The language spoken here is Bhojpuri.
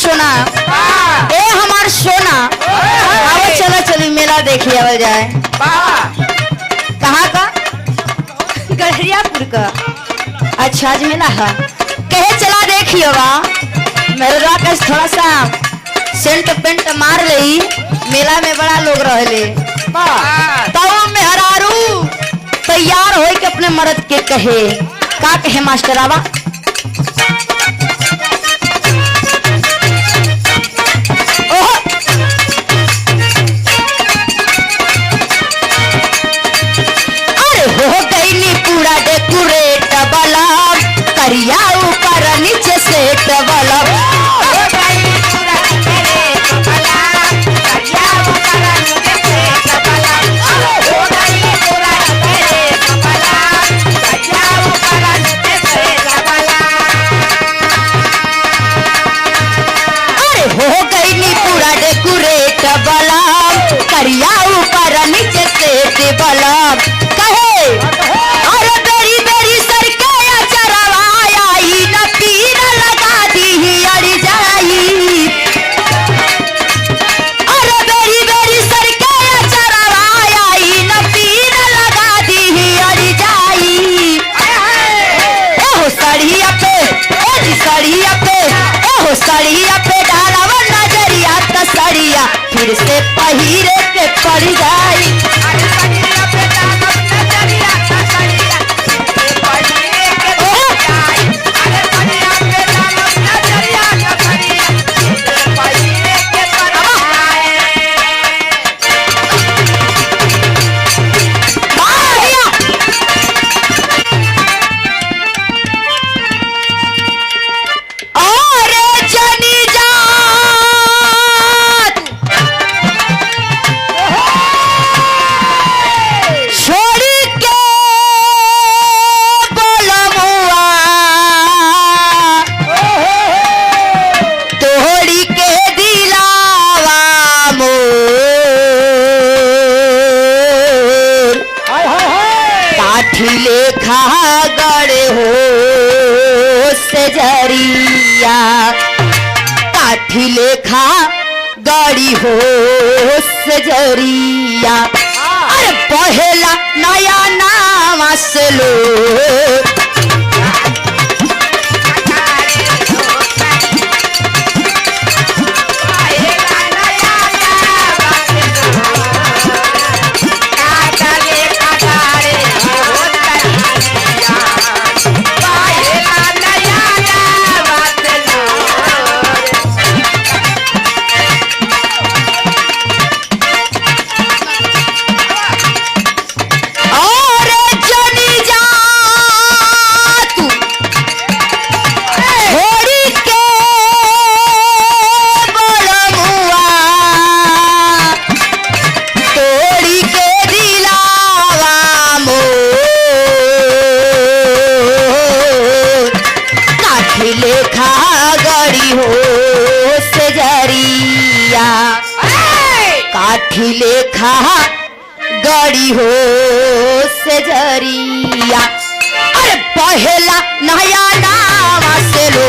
सोना ए हमार सोना आओ चलो चली मेला देखिए आवल जाए। कहाँ का? गढ़ियापुर का। अच्छा आज मेला है कहे चला देखियो बा मेरा का थोड़ा सा सेंट पेंट मार रही मेला में बड़ा लोग रहले तब मेहरारू तैयार हो के अपने मर्द के कहे का कहे मास्टर आवा हो गई पूरा डेकोरेट वाला करिया ऊपर नीचे सेट वाला अरे हो गई पूरा डेकोरेट वाला करिया ऊपर नीचे सेट वाला कहे अरे बेरी बेरी सर के चरवाया न पीर लगा दी अड़ी जाई अरे बेरी बेरी सर के चरवाया न पीर लगा दी अड़ी जाई ओहो सड़िया पे ओहो सड़िया पे डालवा नजरिया त सड़िया फिर से पहिरे के पड़ जाई लेखा गड़े हो सजरिया काठी लेखा गड़ी हो सजरिया अरे पहला नया नाम से लो लेखा गड़ी हो सजरिया काठी लेखा गड़ी हो सजरिया अरे पहला नया नाम से लो